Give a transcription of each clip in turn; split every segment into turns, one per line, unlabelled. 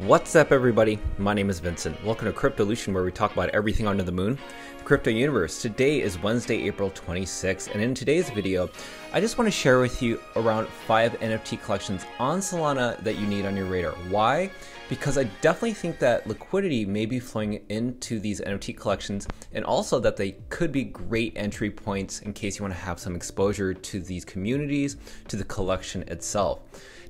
What's up, everybody? My name is Vincent. Welcome to Cryptolution, where we talk about everything under the moon, the crypto universe. Today is Wednesday, April 26th, and in today's video, I just want to share with you around 5 NFT collections on Solana that you need on your radar. Why? Because I definitely think that liquidity may be flowing into these NFT collections, and also that they could be great entry points in case you want to have some exposure to these communities, to the collection itself.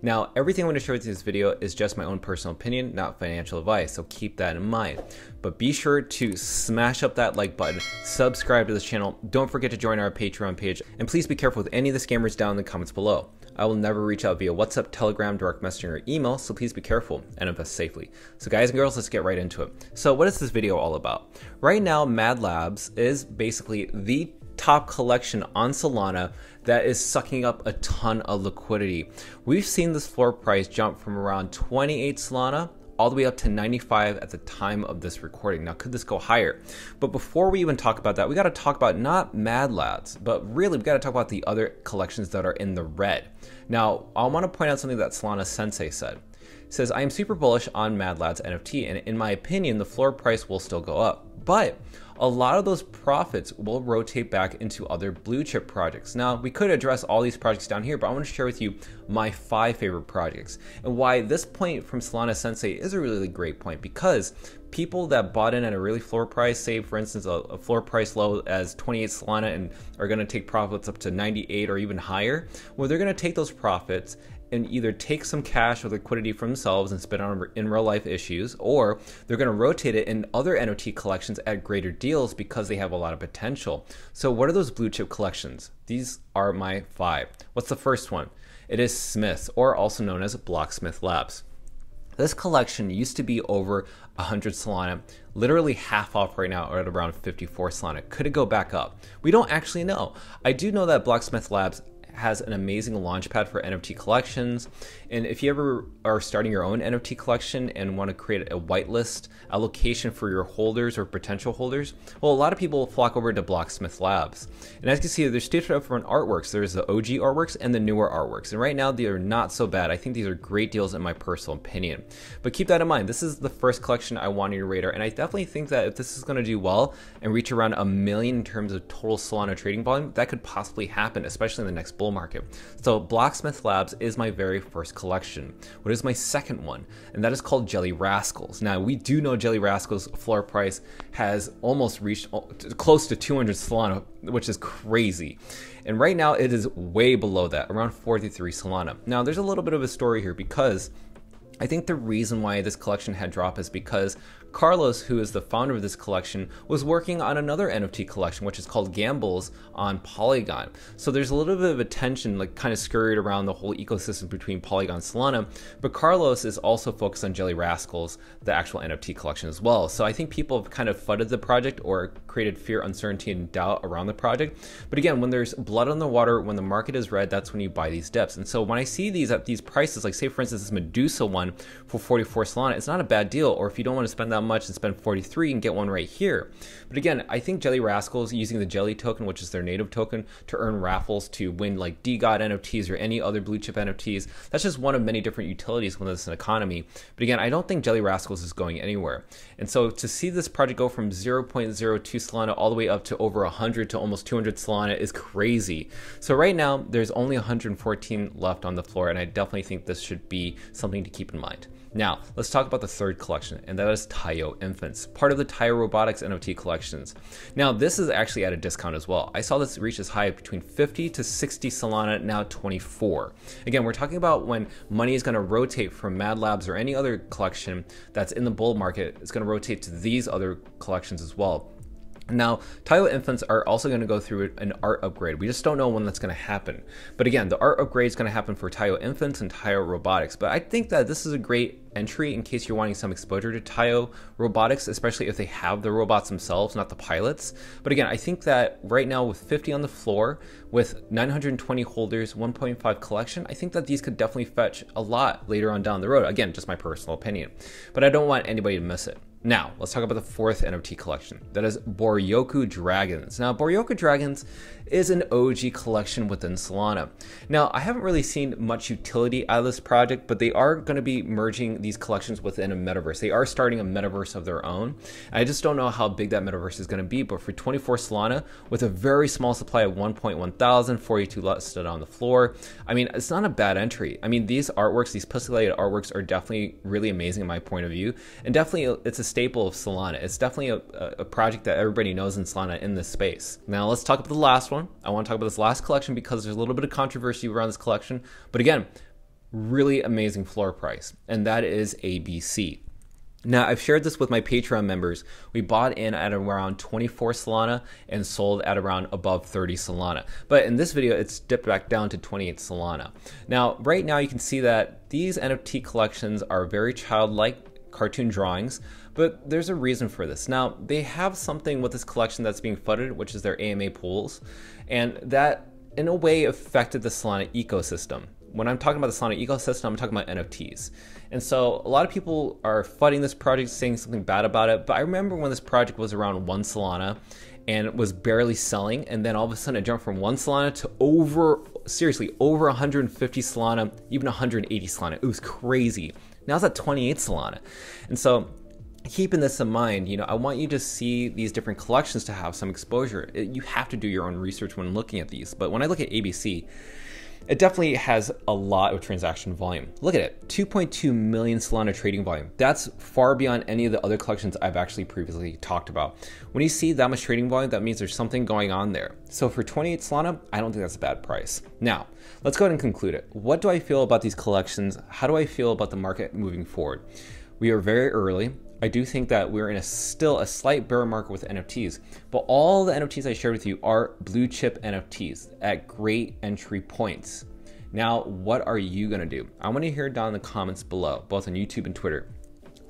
Now, everything I'm going to share with you in this video is just my own personal opinion, not financial advice, so keep that in mind. But be sure to smash up that like button, subscribe to this channel, don't forget to join our Patreon page, and please be careful with any of the scammers down in the comments below. I will never reach out via WhatsApp, Telegram, direct messaging, or email, so please be careful and invest safely. So guys and girls, let's get right into it. So what is this video all about? Right now, Mad Labs is basically the top collection on Solana that is sucking up a ton of liquidity. We've seen this floor price jump from around 28 Solana all the way up to 95 at the time of this recording. Now, could this go higher? But before we even talk about that, we got to talk about not Mad Labs, but really we got to talk about the other collections that are in the red. Now, I want to point out something that Solana Sensei said. It says, I am super bullish on Mad Labs NFT, and in my opinion, the floor price will still go up. But a lot of those profits will rotate back into other blue chip projects. Now, we could address all these projects down here, but I want to share with you my 5 favorite projects and why this point from Solana Sensei is a really great point, because people that bought in at a really floor price, say for instance a floor price low as 28 Solana, and are going to take profits up to 98 or even higher, well, they're going to take those profits and either take some cash or liquidity for themselves and spend on in real life issues, or they're going to rotate it in other NFT collections at greater deals because they have a lot of potential. So what are those blue chip collections? These are my 5. What's the first one? It is Smiths, or also known as Blacksmith Labs. This collection used to be over 100 Solana, literally half off right now, or at around 54 Solana. Could it go back up? We don't actually know. I do know that Blacksmith Labs has an amazing launchpad for NFT collections, and if you ever are starting your own NFT collection and want to create a whitelist allocation for your holders or potential holders, well, a lot of people flock over to Blacksmith Labs. And as you can see, there's two different artworks. There's the OG artworks and the newer artworks, and right now they are not so bad. I think these are great deals in my personal opinion. But keep that in mind, this is the first collection I want on your radar, and I definitely think that if this is going to do well and reach around 1 million in terms of total Solana trading volume, that could possibly happen, especially in the next bull market. So Blacksmith Labs is my very first collection. What is my second one? And that is called Jelly Rascals. Now, we do know Jelly Rascals floor price has almost reached close to 200 Solana, which is crazy. And right now it is way below that, around 43 Solana. Now, there's a little bit of a story here, because I think the reason why this collection had dropped is because Carlos, who is the founder of this collection, was working on another NFT collection, which is called Gambles on Polygon. So there's a little bit of a tension, like kind of scurried around the whole ecosystem between Polygon and Solana, but Carlos is also focused on Jelly Rascals, the actual NFT collection as well. So I think people have kind of fudded the project or created fear, uncertainty, and doubt around the project. But again, when there's blood on the water, when the market is red, that's when you buy these dips. And so when I see these at these prices, like say for instance this Medusa one for 44 Solana, it's not a bad deal. Or if you don't want to spend that much and spend 43, you can get one right here. But again, I think Jelly Rascals, using the Jelly token, which is their native token, to earn raffles to win like DGOT NFTs or any other blue chip NFTs, that's just one of many different utilities within this economy. But again, I don't think Jelly Rascals is going anywhere. And so to see this project go from 0.02 Solana all the way up to over 100 to almost 200 Solana is crazy. So right now, there's only 114 left on the floor, and I definitely think this should be something to keep in mind. Now, let's talk about the third collection, and that is Taiyo Infants, part of the Taiyo Robotics NFT collections. Now, this is actually at a discount as well. I saw this reach as high between 50 to 60 Solana, now 24. Again, we're talking about when money is going to rotate from Mad Labs or any other collection that's in the bull market. It's going to rotate to these other collections as well. Now, Taiyo Infants are also going to go through an art upgrade. We just don't know when that's going to happen. But again, the art upgrade is going to happen for Taiyo Infants and Taiyo Robotics. But I think that this is a great entry in case you're wanting some exposure to Taiyo Robotics, especially if they have the robots themselves, not the pilots. But again, I think that right now with 50 on the floor, with 920 holders, 1.5 collection, I think that these could definitely fetch a lot later on down the road. Again, just my personal opinion. But I don't want anybody to miss it. Now, let's talk about the fourth NFT collection. That is Boreyoku Dragons. Now, Boreyoku Dragons is an OG collection within Solana. Now, I haven't really seen much utility out of this project, but they are going to be merging these collections within a metaverse. They are starting a metaverse of their own. I just don't know how big that metaverse is going to be, but for 24 Solana, with a very small supply of 1.1 thousand, 42 listed on the floor, I mean, it's not a bad entry. I mean, these artworks, these pixelated artworks are definitely really amazing in my point of view, and definitely it's a staple of Solana. It's definitely a project that everybody knows in Solana in this space. Now let's talk about the last one. I want to talk about this last collection because there's a little bit of controversy around this collection, but again, really amazing floor price, and that is ABC. Now, I've shared this with my Patreon members. We bought in at around 24 Solana and sold at around above 30 Solana. But in this video, it's dipped back down to 28 Solana. Now, right now you can see that these NFT collections are very childlike cartoon drawings, but there's a reason for this. Now, they have something with this collection that's being flooded, which is their AMA pools, and that in a way affected the Solana ecosystem. When I'm talking about the Solana ecosystem, I'm talking about NFTs. And so a lot of people are flooding this project, saying something bad about it, but I remember when this project was around 1 Solana and it was barely selling, and then all of a sudden it jumped from 1 Solana to over 150 Solana, even 180 Solana. It was crazy. Now it's at 28 Solana. And so keeping this in mind, you know, I want you to see these different collections to have some exposure. You have to do your own research when looking at these. But when I look at ABC, it definitely has a lot of transaction volume. Look at it, 2.2 million Solana trading volume. That's far beyond any of the other collections I've actually previously talked about. When you see that much trading volume, that means there's something going on there. So for 28 Solana, I don't think that's a bad price. Now, let's go ahead and conclude it. What do I feel about these collections? How do I feel about the market moving forward? We are very early. I do think that we're in still a slight bear market with NFTs, but all the NFTs I shared with you are blue chip NFTs at great entry points. Now, what are you gonna do? I wanna hear down in the comments below, both on YouTube and Twitter.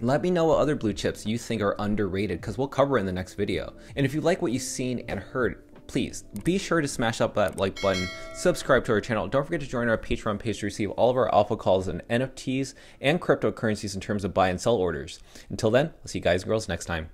Let me know what other blue chips you think are underrated, because we'll cover it in the next video. And if you like what you've seen and heard, please be sure to smash up that like button, subscribe to our channel. Don't forget to join our Patreon page to receive all of our alpha calls and NFTs and cryptocurrencies in terms of buy and sell orders. Until then, I'll see you guys and girls next time.